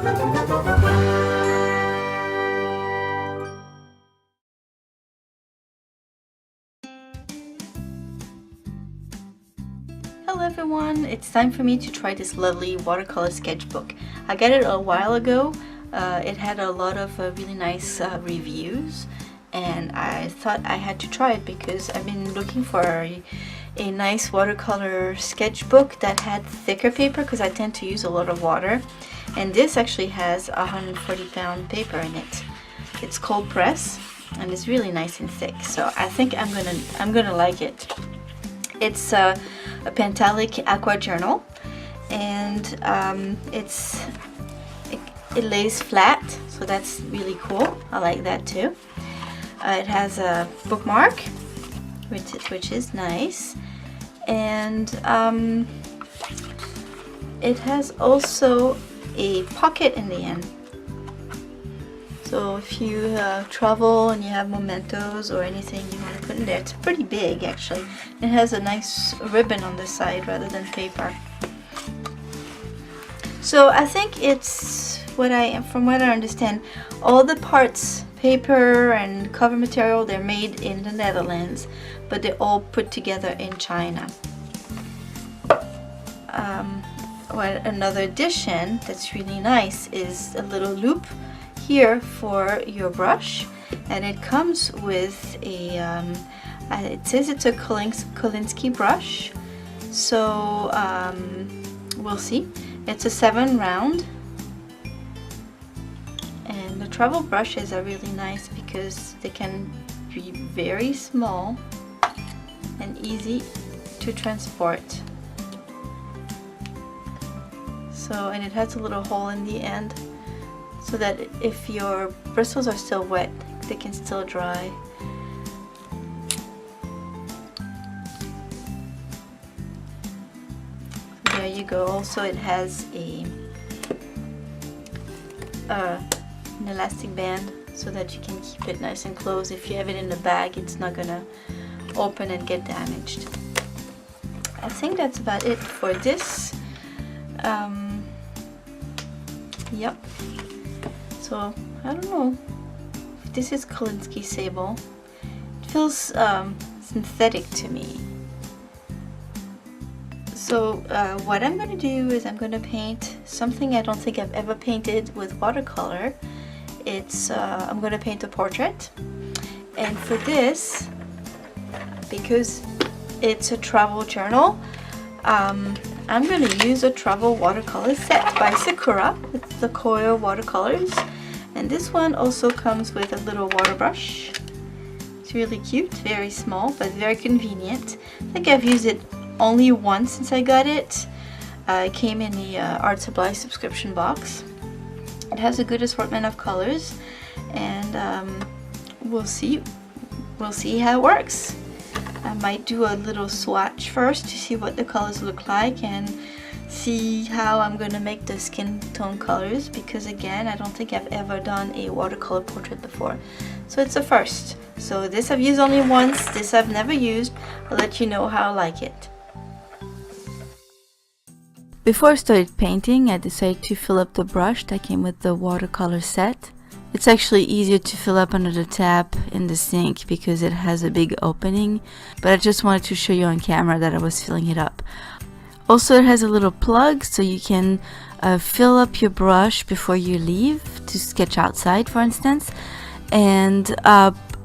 Hello everyone, it's time for me to try this lovely watercolor sketchbook. I got it a while ago. It had a lot of really nice reviews, and I thought I had to try it because I've been looking for a nice watercolor sketchbook that had thicker paper because I tend to use a lot of water, and this actually has 140-pound paper in it. It's cold press and it's really nice and thick, so I think I'm gonna like it. It's a Pentalic Aqua Journal, and it lays flat, so that's really cool. I like that too. It has a bookmark, which is nice, and it has also a pocket in the end. So if you travel and you have mementos or anything you want to put in there, it's pretty big actually. It has a nice ribbon on the side rather than paper. So I think it's from what I understand, all the parts, paper and cover material, they're made in the Netherlands, but they're all put together in China. Well, another addition that's really nice is a little loop here for your brush, and it comes with a it says it's a Kolinsky brush, so we'll see. It's a 7 round, and the travel brushes are really nice because they can be very small and easy to transport. So, and it has a little hole in the end, so that if your bristles are still wet, they can still dry. So there you go. Also, it has an elastic band so that you can keep it nice and close. If you have it in a bag, it's not gonna open and get damaged. I think that's about it for this. Yep. So I don't know if this is Kolinsky sable. It feels synthetic to me. So what I'm going to do is I'm going to paint something I don't think I've ever painted with watercolor. It's I'm going to paint a portrait, and for this, because it's a travel journal, I'm going to use a travel watercolor set by Sakura. It's the Koi watercolors, and this one also comes with a little water brush. It's really cute, very small, but very convenient. I think I've used it only once since I got it. It came in the art supply subscription box. It has a good assortment of colors, and we'll see how it works. I might do a little swatch first to see what the colors look like and see how I'm going to make the skin tone colors, because again, I don't think I've ever done a watercolor portrait before. So it's a first. So this I've used only once, this I've never used. I'll let you know how I like it. Before I started painting, I decided to fill up the brush that came with the watercolor set. It's actually easier to fill up under the tap in the sink because it has a big opening, but I just wanted to show you on camera that I was filling it up. Also, it has a little plug so you can fill up your brush before you leave to sketch outside, for instance, and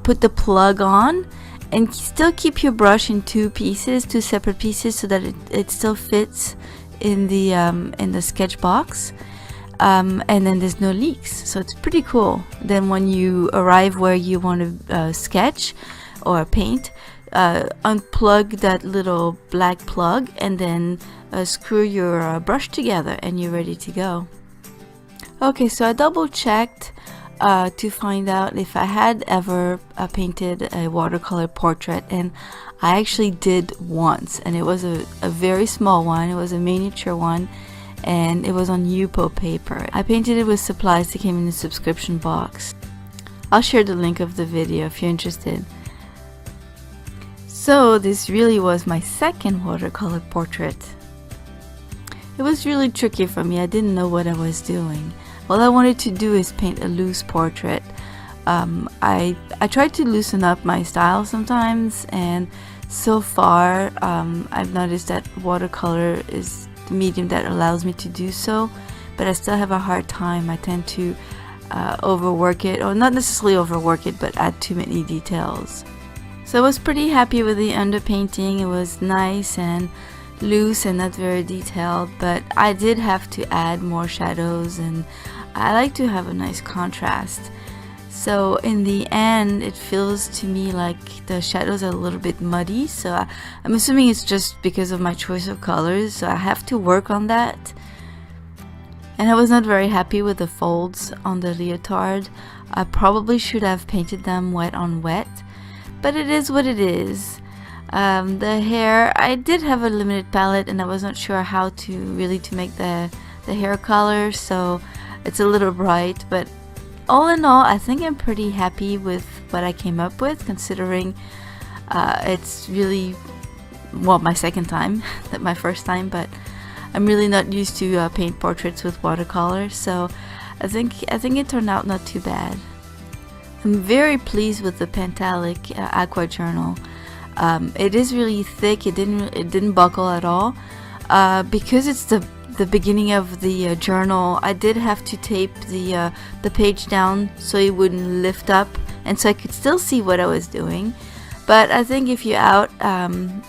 put the plug on and still keep your brush in two separate pieces, so that it still fits in the sketch box. And then there's no leaks, so it's pretty cool. Then when you arrive where you want to sketch or paint, unplug that little black plug and then screw your brush together and you're ready to go. Okay, so I double checked to find out if I had ever painted a watercolor portrait, and I actually did once, and it was a very small one. It was a miniature one, and it was on Yupo paper. I painted it with supplies that came in the subscription box. I'll share the link of the video if you're interested. So this really was my second watercolor portrait. It was really tricky for me. I didn't know what I was doing. All I wanted to do is paint a loose portrait. I tried to loosen up my style sometimes, and so far I've noticed that watercolor is the medium that allows me to do so, but I still have a hard time. I tend to overwork it, or not necessarily overwork it, but add too many details. So I was pretty happy with the underpainting. It was nice and loose and not very detailed, but I did have to add more shadows, and I like to have a nice contrast. So in the end, it feels to me like the shadows are a little bit muddy, so I'm assuming it's just because of my choice of colors, so I have to work on that. And I was not very happy with the folds on the leotard. I probably should have painted them wet on wet, but it is what it is. The hair, I did have a limited palette, and I was not sure how to make the hair color, so it's a little bright, but all in all, I think I'm pretty happy with what I came up with, considering it's really, well, my second time, not my first time, but I'm really not used to paint portraits with watercolor, so I think it turned out not too bad. I'm very pleased with the Pentalic Aqua Journal. It is really thick. It didn't buckle at all. Because it's the beginning of the journal, I did have to tape the page down so it wouldn't lift up, and so I could still see what I was doing. But I think if you're out and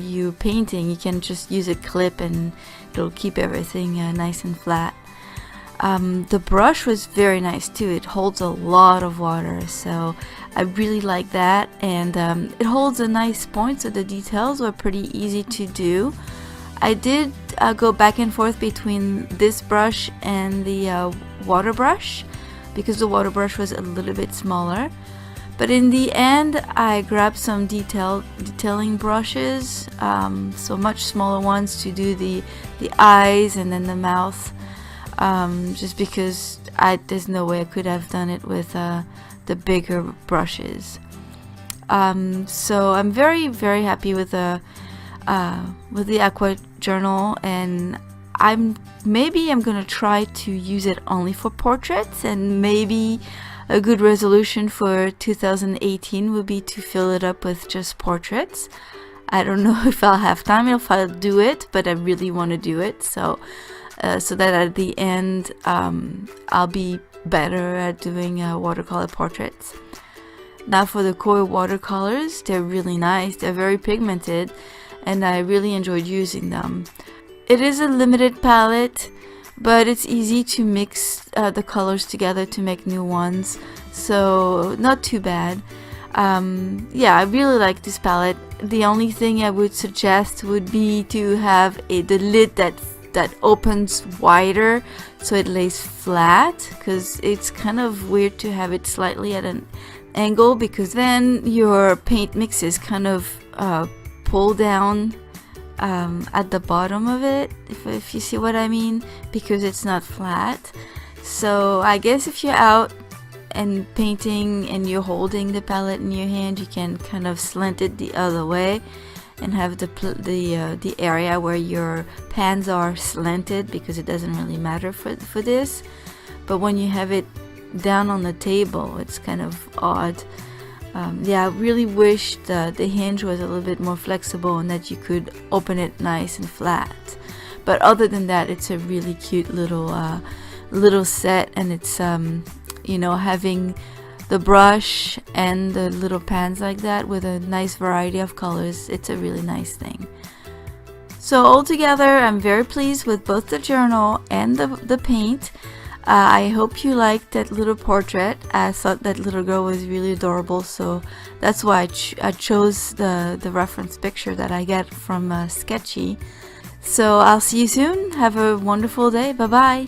you're painting, you can just use a clip and it'll keep everything nice and flat. The brush was very nice too. It holds a lot of water, so I really like that, and it holds a nice point, so the details were pretty easy to do. I did go back and forth between this brush and the water brush, because the water brush was a little bit smaller. But in the end, I grabbed some detailing brushes, so much smaller ones to do the eyes and then the mouth, just because there's no way I could have done it with the bigger brushes. So I'm very, very happy with the Aqua Journal, and maybe I'm gonna try to use it only for portraits, and maybe a good resolution for 2018 would be to fill it up with just portraits. I don't know if I'll have time, if I'll do it, but I really want to do it, so that at the end I'll be better at doing watercolor portraits. Now for the Koi watercolors, they're really nice. They're very pigmented, and I really enjoyed using them. It is a limited palette, but it's easy to mix the colors together to make new ones, so not too bad. Yeah, I really like this palette. The only thing I would suggest would be to have the lid that opens wider so it lays flat, because it's kind of weird to have it slightly at an angle, because then your paint mixes kind of pull down at the bottom of it, if you see what I mean, because it's not flat. So I guess if you're out and painting and you're holding the palette in your hand, you can kind of slant it the other way and have the area where your pans are slanted, because it doesn't really matter for this. But when you have it down on the table, it's kind of odd. Yeah, I really wish the hinge was a little bit more flexible and that you could open it nice and flat. But other than that, it's a really cute little set, and it's you know, having the brush and the little pans like that with a nice variety of colors, it's a really nice thing. So altogether, I'm very pleased with both the journal and the paint. I hope you liked that little portrait. I thought that little girl was really adorable, so that's why I chose the reference picture that I get from Sketchy. So I'll see you soon. Have a wonderful day. Bye bye.